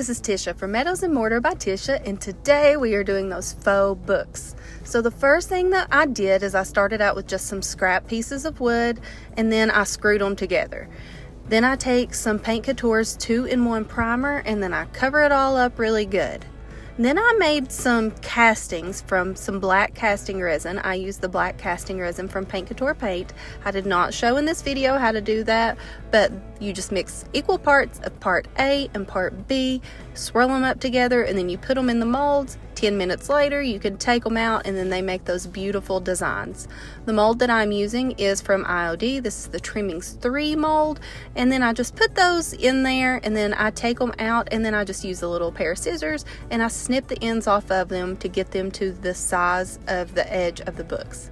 this is Tisha from Meadows and Mortar by Tisha, and today we are doing those faux books. So the first thing that I did is I started out with just some scrap pieces of wood, and then I screwed them together. Then I take some Paint Couture's 2-in-1 primer, and then I cover it all up really good. Then I made some castings from some black casting resin. I used the black casting resin from Paint Couture Paint. I did not show in this video how to do that, but you just mix equal parts of part A and part B, swirl them up together, and then you put them in the molds. 10 minutes later, you can take them out, and then they make those beautiful designs. The mold that I'm using is from IOD. This is the Trimmings 3 mold, and then I just put those in there, and then I take them out, and then I just use a little pair of scissors, and I snip the ends off of them to get them to the size of the edge of the books.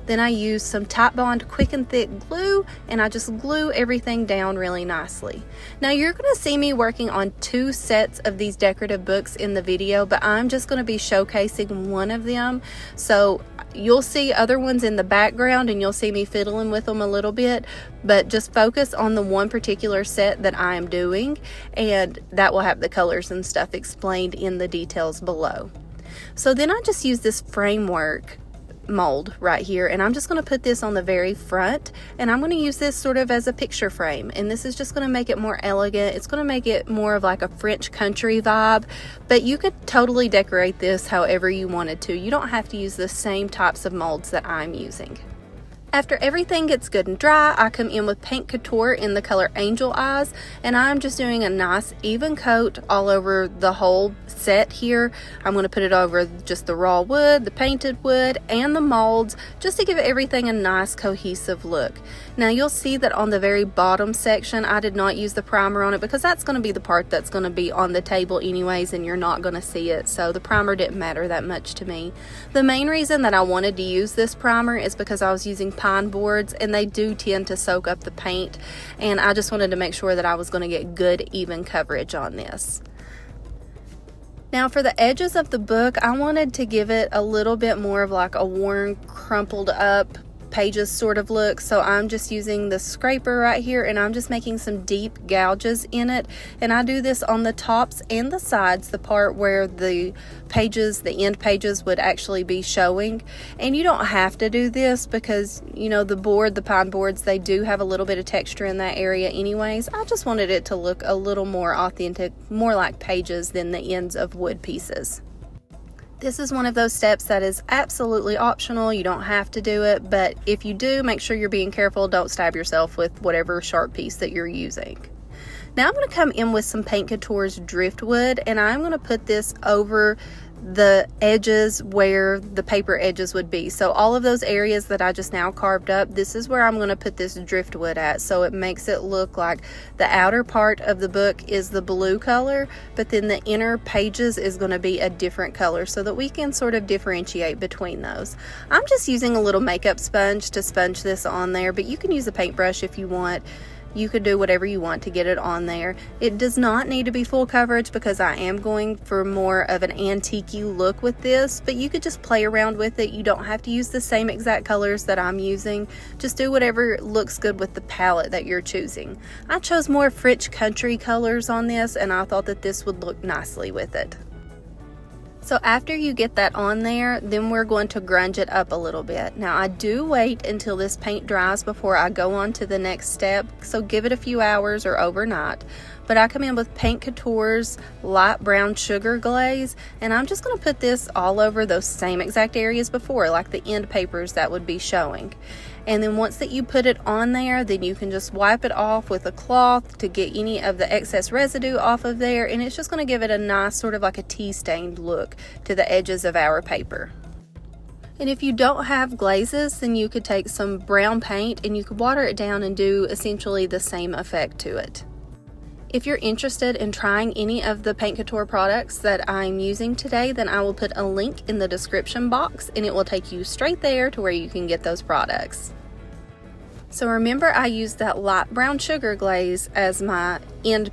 Then I use some Titebond quick and thick glue, and I just glue everything down really nicely. Now you're going to see me working on 2 sets of these decorative books in the video, but I'm just going to be showcasing one of them. So you'll see other ones in the background, and you'll see me fiddling with them a little bit, but just focus on the one particular set that I am doing, and that will have the colors and stuff explained in the details below. So then I just use this framework mold right here, and I'm just going to put this on the very front, and I'm going to use this sort of as a picture frame, and this is just going to make it more elegant. It's going to make it more of like a French country vibe, but you could totally decorate this however you wanted to. You don't have to use the same types of molds that I'm using. After everything gets good and dry, I come in with Paint Couture in the color Angel Eyes, and I'm just doing a nice even coat all over the whole set here. I'm going to put it over just the raw wood, the painted wood, and the molds, just to give everything a nice cohesive look. Now you'll see that on the very bottom section, I did not use the primer on it because that's going to be the part that's going to be on the table anyways, and you're not going to see it, so the primer didn't matter that much to me. The main reason that I wanted to use this primer is because I was using pine boards, and they do tend to soak up the paint, and I just wanted to make sure that I was going to get good even coverage on this. Now for the edges of the book, I wanted to give it a little bit more of like a worn, crumpled up pages sort of look, so I'm just using the scraper right here, and I'm just making some deep gouges in it, and I do this on the tops and the sides, the part where the pages, the end pages would actually be showing. And you don't have to do this because, you know, the pine boards, they do have a little bit of texture in that area anyways. I just wanted it to look a little more authentic, more like pages than the ends of wood pieces. This is one of those steps that is absolutely optional. You don't have to do it, but if you do, make sure you're being careful. Don't stab yourself with whatever sharp piece that you're using. Now I'm going to come in with some Paint Couture's driftwood, and I'm going to put this over the edges where the paper edges would be. So all of those areas that I just now carved up, this is where I'm going to put this driftwood at, so it makes it look like the outer part of the book is the blue color, but then the inner pages is going to be a different color, so that we can sort of differentiate between those. I'm just using a little makeup sponge to sponge this on there, but you can use a paintbrush if you want. You could do whatever you want to get it on there. It does not need to be full coverage because I am going for more of an antique-y look with this, but you could just play around with it. You don't have to use the same exact colors that I'm using. Just do whatever looks good with the palette that you're choosing. I chose more French country colors on this, and I thought that this would look nicely with it. So after you get that on there, then we're going to grunge it up a little bit. Now I do wait until this paint dries before I go on to the next step, so give it a few hours or overnight. But I come in with Paint Couture's light brown sugar glaze, and I'm just going to put this all over those same exact areas before, like the end papers that would be showing. And then once that you put it on there, then you can just wipe it off with a cloth to get any of the excess residue off of there, and it's just going to give it a nice sort of like a tea-stained look to the edges of our paper. And if you don't have glazes, then you could take some brown paint and you could water it down and do essentially the same effect to it. If you're interested in trying any of the Paint Couture products that I'm using today, then I will put a link in the description box, and it will take you straight there to where you can get those products. So remember, I used that light brown sugar glaze as my end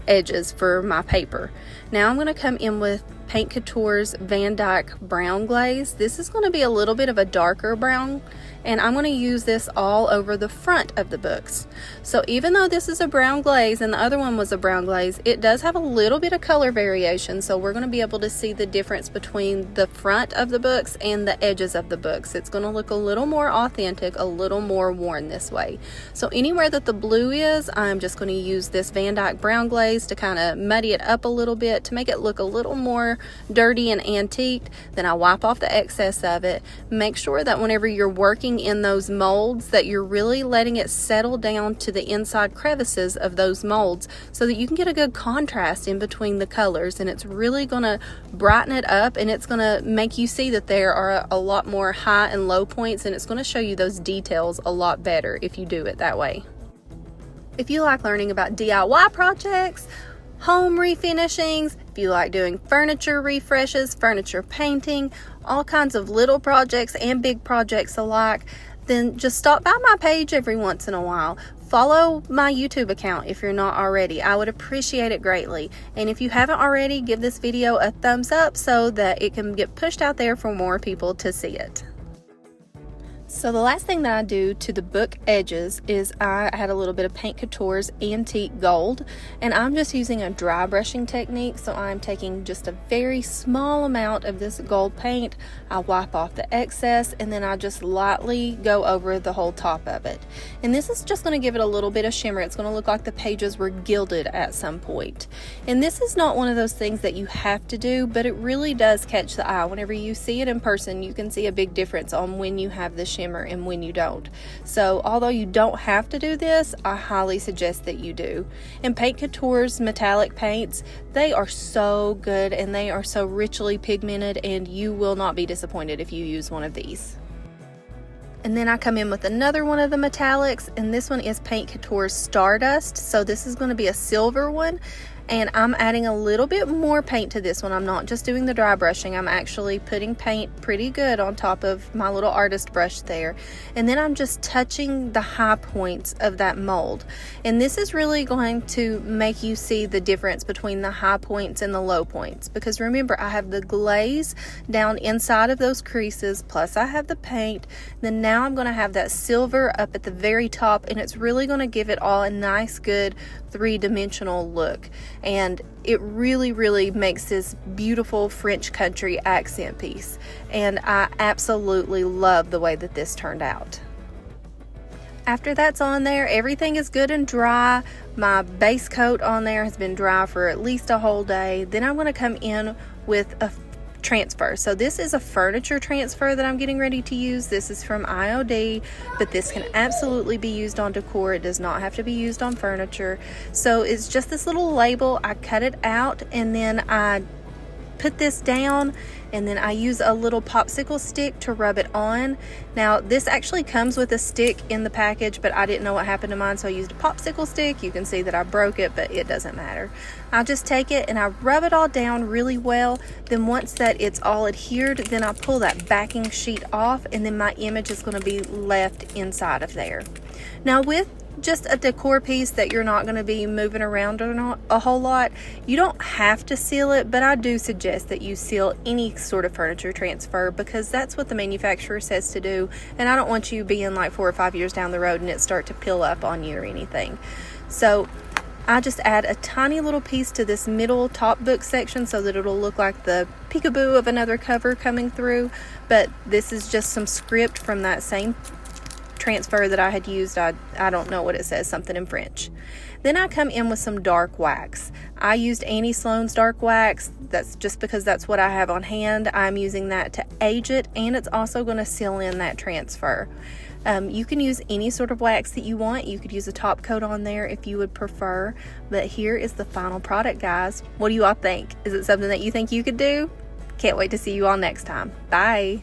edges for my paper. Now I'm going to come in with Paint Couture's Van Dyke brown glaze. This is going to be a little bit of a darker brown, and I'm going to use this all over the front of the books. So even though this is a brown glaze and the other one was a brown glaze, it does have a little bit of color variation, so we're going to be able to see the difference between the front of the books and the edges of the books. It's going to look a little more authentic, a little more worn this way. So anywhere that the blue is, I'm just going to use this Van Dyke brown glaze to kind of muddy it up a little bit to make it look a little more dirty and antiqued. Then I wipe off the excess of it. Make sure that whenever you're working in those molds that you're really letting it settle down to the inside crevices of those molds so that you can get a good contrast in between the colors, and it's really going to brighten it up, and it's going to make you see that there are a lot more high and low points, and it's going to show you those details a lot better if you do it that way. If you like learning about DIY projects, home refinishings, if you like doing furniture refreshes, furniture painting, all kinds of little projects and big projects alike, then just stop by my page every once in a while. Follow my YouTube account if you're not already. I would appreciate it greatly. And if you haven't already, give this video a thumbs up so that it can get pushed out there for more people to see it. So the last thing that I do to the book edges is I had a little bit of Paint Couture's Antique Gold, and I'm just using a dry brushing technique. So I'm taking just a very small amount of this gold paint. I wipe off the excess, and then I just lightly go over the whole top of it. And this is just going to give it a little bit of shimmer. It's going to look like the pages were gilded at some point. And this is not one of those things that you have to do, but it really does catch the eye. Whenever you see it in person, you can see a big difference on when you have the shimmer and when you don't. So although you don't have to do this, I highly suggest that you do. And Paint Couture's metallic paints, they are so good and they are so richly pigmented, and you will not be disappointed if you use one of these. And then I come in with another one of the metallics, and this one is Paint Couture's Stardust. So this is going to be a silver one, and I'm adding a little bit more paint to this one. I'm not just doing the dry brushing, I'm actually putting paint pretty good on top of my little artist brush there. And then I'm just touching the high points of that mold. And this is really going to make you see the difference between the high points and the low points. Because remember, I have the glaze down inside of those creases, plus I have the paint. Then now I'm going to have that silver up at the very top, and it's really going to give it all a nice, good three-dimensional look. And it really makes this beautiful French country accent piece, and I absolutely love the way that this turned out. After that's on there, everything is good and dry. My base coat on there has been dry for at least a whole day. Then I'm going to come in with a transfer. So this is a furniture transfer that I'm getting ready to use. This is from IOD, but this can absolutely be used on decor. It does not have to be used on furniture. So it's just this little label. I cut it out, and then I put this down, and then I use a little popsicle stick to rub it on. Now this actually comes with a stick in the package, but I didn't know what happened to mine, so I used a popsicle stick. You can see that I broke it, but it doesn't matter. I just take it and I rub it all down really well. Then once that it's all adhered, then I pull that backing sheet off, and then my image is going to be left inside of there. Now with just a decor piece that you're not going to be moving around a whole lot, you don't have to seal it, but I do suggest that you seal any sort of furniture transfer, because that's what the manufacturer says to do, and I don't want you being like 4 or 5 years down the road and it start to peel up on you or anything. So I just add a tiny little piece to this middle top book section so that it'll look like the peekaboo of another cover coming through, but this is just some script from that same transfer that I had used. I don't know what it says, something in French. Then I come in with some dark wax. I used Annie Sloan's dark wax. That's just because that's what I have on hand. I'm using that to age it, and it's also going to seal in that transfer. You can use any sort of wax that you want. You could use a top coat on there if you would prefer, but here is the final product, guys. What do you all think? Is it something that you think you could do? Can't wait to see you all next time. Bye.